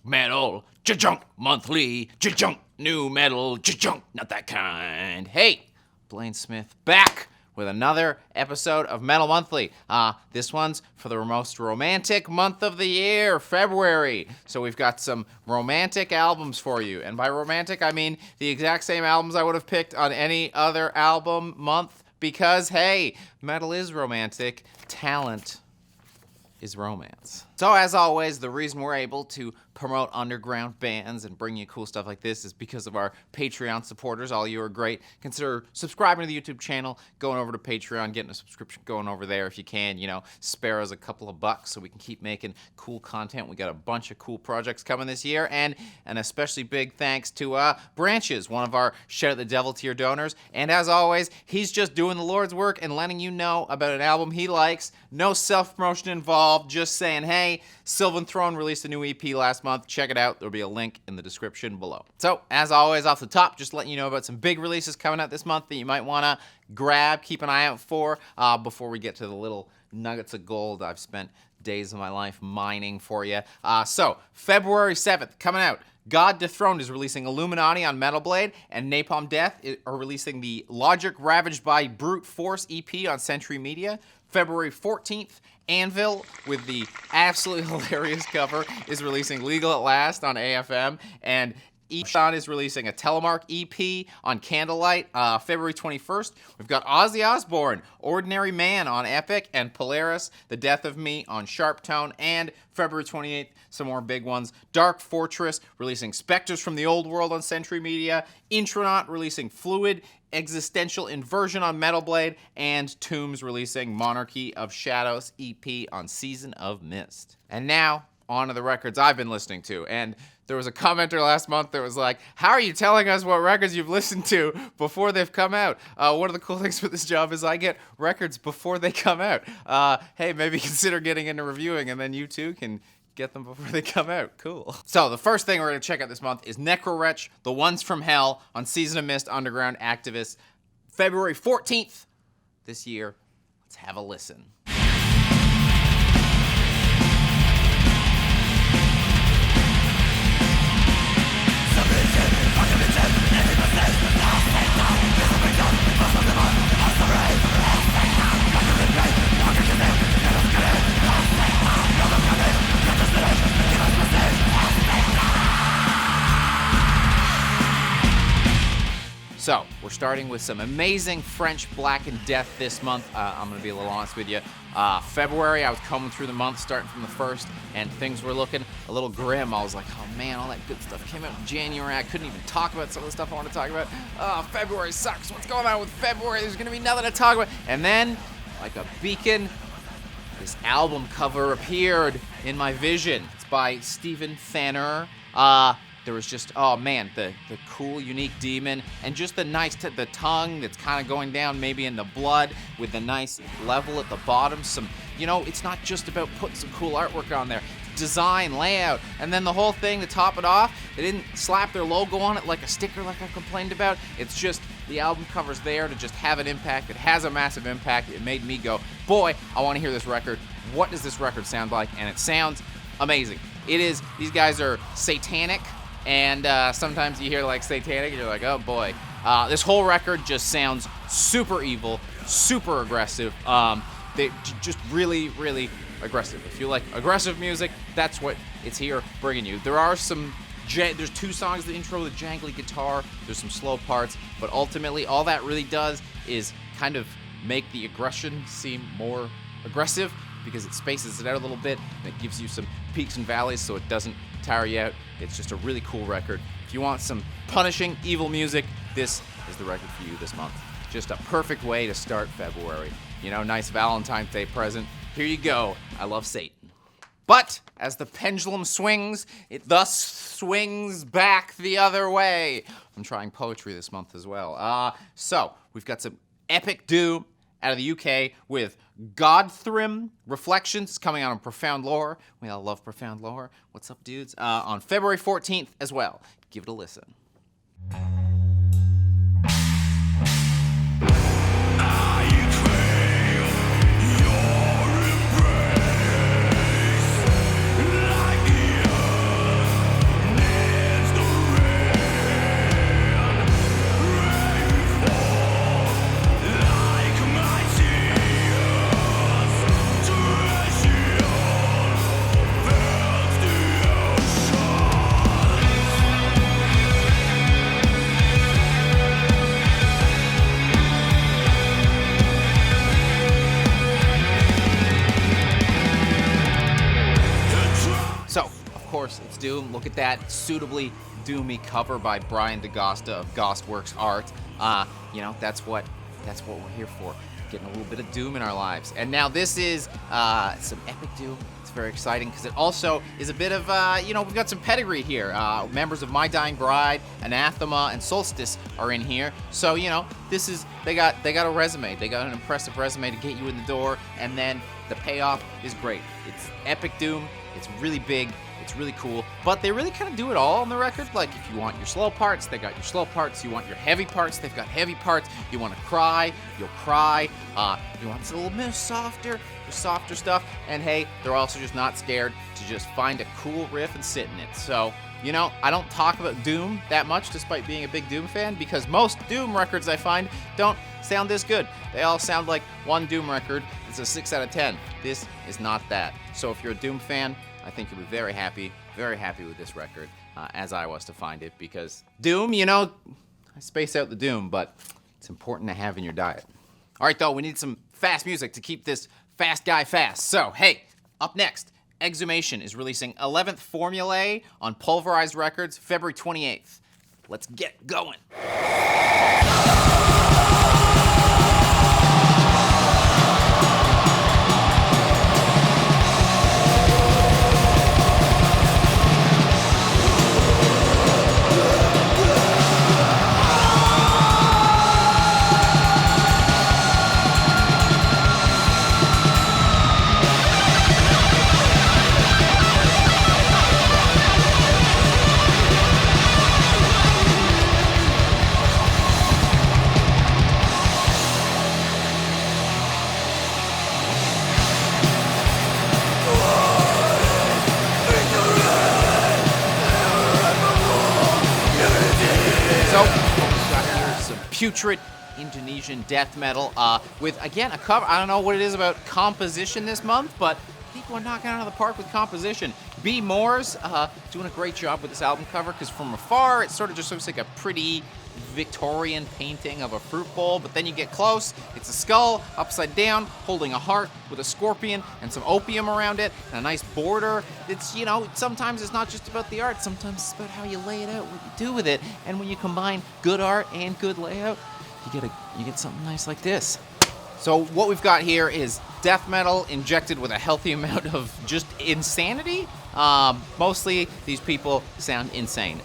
metal, junk monthly, junk new metal, junk not that kind. Hey, Blaine Smith back with another episode of Metal Monthly. This one's for the most romantic month of the year, February. So we've got some romantic albums for you. And by romantic, I mean the exact same albums I would have picked on any other album month because, hey, metal is romantic. Talent is romance. So as always, the reason we're able to promote underground bands and bring you cool stuff like this is because of our Patreon supporters. All you are great. Consider subscribing to the YouTube channel, going over to Patreon, getting a subscription going over there if you can. You know, spare us a couple of bucks so we can keep making cool content. We got a bunch of cool projects coming this year, and an especially big thanks to Branches, one of our Shout at the Devil tier donors. And as always, he's just doing the Lord's work and letting you know about an album he likes. No self-promotion involved, just saying, hey, Sylvan Throne released a new EP last month. Check it out. There'll be a link in the description below. So, as always, off the top, just letting you know about some big releases coming out this month that you might want to grab, keep an eye out for, before we get to the little nuggets of gold I've spent days of my life mining for you. So, February 7th, coming out. God Dethroned is releasing Illuminati on Metal Blade, and Napalm Death are releasing the Logic Ravaged by Brute Force EP on Century Media. February 14th, Anvil, with the absolutely hilarious cover, is releasing Legal at Last on AFM, and Eshon is releasing a Telemark EP on Candlelight. February 21st, we've got Ozzy Osbourne, Ordinary Man on Epic, and Polaris, The Death of Me on Sharptone, and February 28th, some more big ones. Dark Fortress releasing Spectres from the Old World on Century Media, Intronaut releasing Fluid, Existential Inversion on Metal Blade, and Tombs releasing Monarchy of Shadows EP on Season of Mist. And now, on to the records I've been listening to. And there was a commenter last month that was like, how are you telling us what records you've listened to before they've come out? One of the cool things with this job is I get records before they come out. Hey, maybe consider getting into reviewing, and then you too can get them before they come out. Cool. So the first thing we're going to check out this month is Necrowretch, The Ones from Hell on Season of Mist Underground Activists. February 14th this year. Let's have a listen. So, we're starting with some amazing French Black and Death this month. I'm going to be a little honest with you. February, I was combing through the month, starting from the 1st, and things were looking a little grim. I was like, oh man, all that good stuff came out in January. I couldn't even talk about some of the stuff I want to talk about. February sucks. What's going on with February? There's going to be nothing to talk about. And then, like a beacon, this album cover appeared in my vision. It's by Stephen Thaner. There was just, oh man, the cool, unique demon, and just the nice, the tongue that's kind of going down maybe in the blood with the nice level at the bottom. Some, you know, it's not just about putting some cool artwork on there. Design, layout, and then the whole thing to top it off, they didn't slap their logo on it like a sticker like I complained about. It's just the album cover's there to just have an impact. It has a massive impact. It made me go, boy, I want to hear this record. What does this record sound like? And it sounds amazing. It is, these guys are satanic. And sometimes you hear like satanic and you're like, oh boy. This whole record just sounds super evil, super aggressive. They just really, really aggressive. If you like aggressive music, that's what it's here bringing you. There are there's 2 songs, the intro, the jangly guitar, there's some slow parts, but ultimately all that really does is kind of make the aggression seem more aggressive because it spaces it out a little bit and it gives you some peaks and valleys so it doesn't tire you out. It's just a really cool record. If you want some punishing, evil music, this is the record for you this month. Just a perfect way to start February. You know, nice Valentine's Day present. Here you go. I love Satan. But as the pendulum swings, it thus swings back the other way. I'm trying poetry this month as well. So we've got some epic doom out of the UK with Godthrim Reflections coming out on Profound Lore. We all love Profound Lore. What's up, dudes? On February 14th as well. Give it a listen. it's Doom. Look at that suitably doomy cover by Brian DaGosta of Ghostworks Art. That's what we're here for. Getting a little bit of Doom in our lives. And now this is some epic Doom. It's very exciting because it also is a bit of, we've got some pedigree here. Members of My Dying Bride, Anathema, and Solstice are in here. So, they got a resume. They got an impressive resume to get you in the door, and then the payoff is great. It's epic Doom. It's really big. It's really cool, but they really kind of do it all on the record. Like, if you want your slow parts, they got your slow parts. You want your heavy parts, they've got heavy parts. You want to cry, you'll cry. You want a little bit softer stuff. And hey, they're also just not scared to just find a cool riff and sit in it. So, I don't talk about Doom that much, despite being a big Doom fan, because most Doom records I find don't sound this good. They all sound like one Doom record. It's a 6 out of 10. This is not that. So if you're a Doom fan, I think you'll be very happy with this record, as I was to find it, because Doom, I space out the Doom, but it's important to have in your diet. All right, though, we need some fast music to keep this fast guy fast. So, hey, up next, Exhumation is releasing 11th Formulae on Pulverized Records, February 28th. Let's get going. Putrid Indonesian death metal with, again, a cover. I don't know what it is about composition this month, but people are knocking out of the park with composition. B. Moore's doing a great job with this album cover, because from afar it sort of just looks like a pretty Victorian painting of a fruit bowl, but then you get close, it's a skull upside down holding a heart with a scorpion and some opium around it and a nice border. It's, sometimes it's not just about the art, sometimes it's about how you lay it out, what you do with it, and when you combine good art and good layout, you get something nice like this. So what we've got here is death metal injected with a healthy amount of just insanity. Mostly these people sound insane.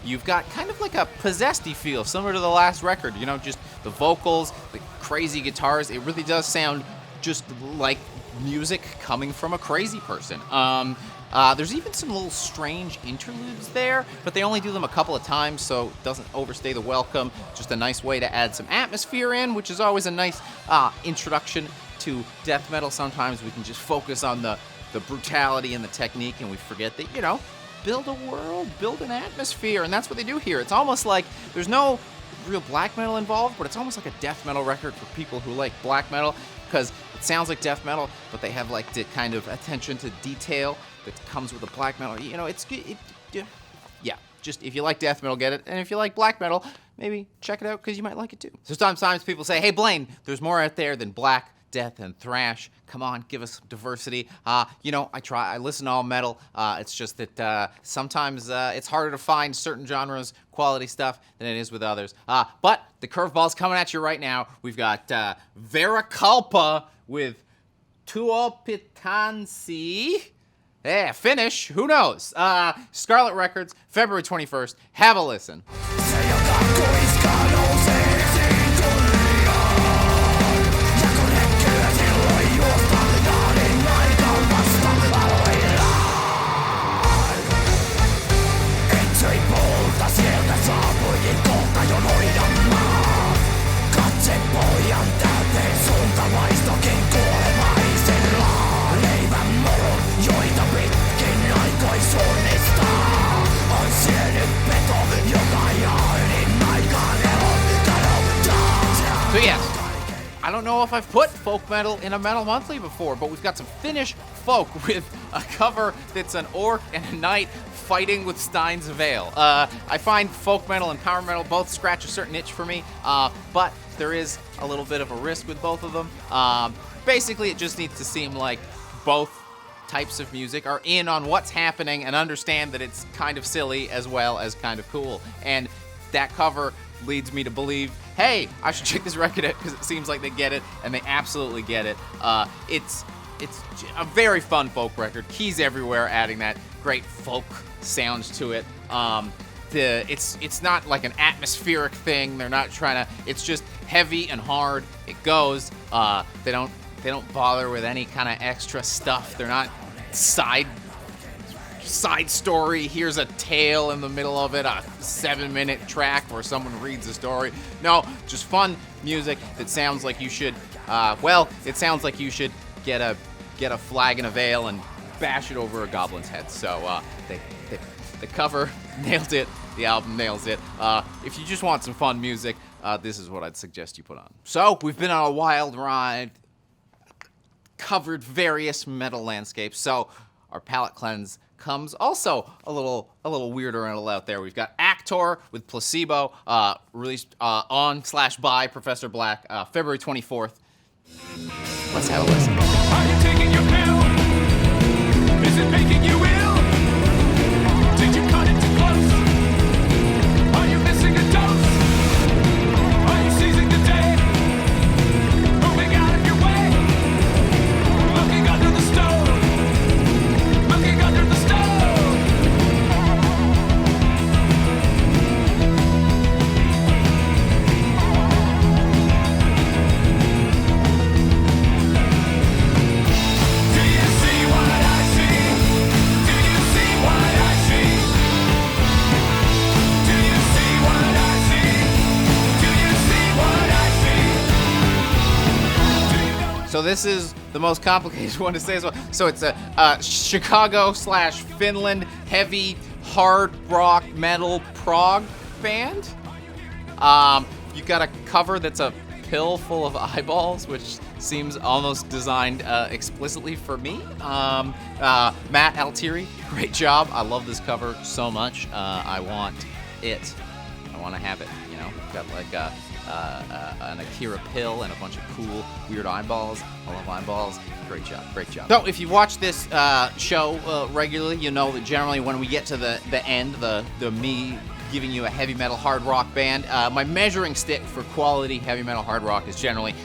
You've got kind of like a possessed-y feel, similar to the last record. Just the vocals, the crazy guitars. It really does sound just like music coming from a crazy person. There's even some little strange interludes there, but they only do them a couple of times, so it doesn't overstay the welcome. Just a nice way to add some atmosphere in, which is always a nice introduction to death metal. Sometimes we can just focus on the brutality and the technique, and we forget that, build a world, build an atmosphere, and that's what they do here. It's almost like there's no real black metal involved, but it's almost like a death metal record for people who like black metal, because it sounds like death metal, but they have like the kind of attention to detail that comes with the black metal. Just if you like death metal, get it, and if you like black metal, maybe check it out, because you might like it too. So sometimes people say, hey Blaine, there's more out there than black, death, and thrash. Come on, give us some diversity. I listen to all metal. It's just that sometimes it's harder to find certain genres, quality stuff, than it is with others. But the curveball's coming at you right now. We've got Vera Culpa with Tuo Pitansi. Yeah, finish. Who knows? Scarlet Records, February 21st. Have a listen. So yes, I don't know if I've put folk metal in a Metal Monthly before, but we've got some Finnish folk with a cover that's an orc and a knight fighting with Steins of Ale. I find folk metal and power metal both scratch a certain itch for me, but there is a little bit of a risk with both of them. Basically, it just needs to seem like both types of music are in on what's happening and understand that it's kind of silly as well as kind of cool. And that cover leads me to believe, hey, I should check this record out because it seems like they get it, and they absolutely get it. It's a very fun folk record. Keys everywhere, adding that great folk sound to it. It's not like an atmospheric thing. They're not trying to. It's just heavy and hard. It goes. They don't bother with any kind of extra stuff. They're not side story. Here's a tale in the middle of it, a 7-minute track where someone reads a story. No, just fun music that sounds like you should. It sounds like you should get a flag and a veil and bash it over a goblin's head. So the cover nailed it. The album nails it. If you just want some fun music, this is what I'd suggest you put on. So we've been on a wild ride, covered various metal landscapes. So our palate cleanse comes also a little weirder and a little out there. We've got Actor with Placebo, released on/by Professor Black, February 24th. Let's have a listen. Are you taking your pill? Is it making you ill? Did you cut it too close? Are you missing a dose? Are you seizing the day? Moving out of your way? Looking under the stove? Looking under the stove? So this is the most complicated one to say as well. So it's a Chicago/Finland heavy hard rock metal prog band. You got a cover that's a pill full of eyeballs, which seems almost designed explicitly for me. Matt Altieri, great job. I love this cover so much. I want it. I want to have it. You know, got like an Akira pill and a bunch of cool, weird eyeballs. I love eyeballs. Great job, great job. So if you watch this show regularly, you know that generally when we get to the end, the me giving you a heavy metal hard rock band, my measuring stick for quality heavy metal hard rock is generally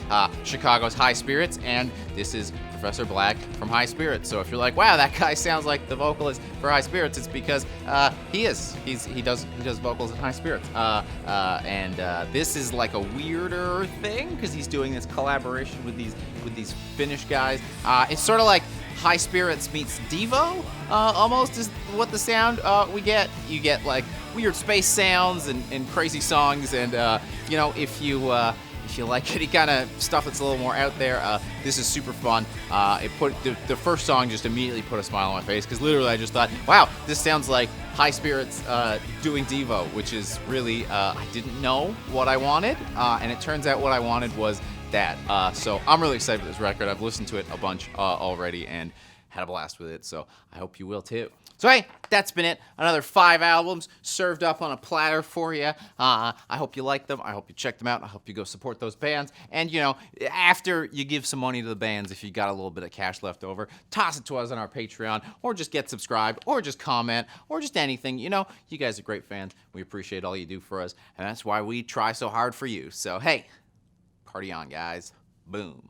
Chicago's High Spirits, and this is Professor Black from High Spirits. So if you're like, wow, that guy sounds like the vocalist for High Spirits, it's because he is. He does vocals in High Spirits. And this is like a weirder thing because he's doing this collaboration with these Finnish guys. It's sort of like High Spirits meets Devo, almost is what the sound we get. You get like weird space sounds and crazy songs, and you know, if you like any kind of stuff that's a little more out there, this is super fun. It put the first song just immediately put a smile on my face because literally I just thought, wow, this sounds like High Spirits doing Devo, which is really I didn't know what I wanted, and it turns out what I wanted was that. So I'm really excited for this record. I've listened to it a bunch already and had a blast with it, so I hope you will too. So hey, that's been it. Another 5 albums served up on a platter for you. I hope you like them. I hope you check them out. I hope you go support those bands. And you know, after you give some money to the bands, if you got a little bit of cash left over, toss it to us on our Patreon, or just get subscribed, or just comment, or just anything. You know, you guys are great fans. We appreciate all you do for us, and that's why we try so hard for you. So hey, party on, guys. Boom.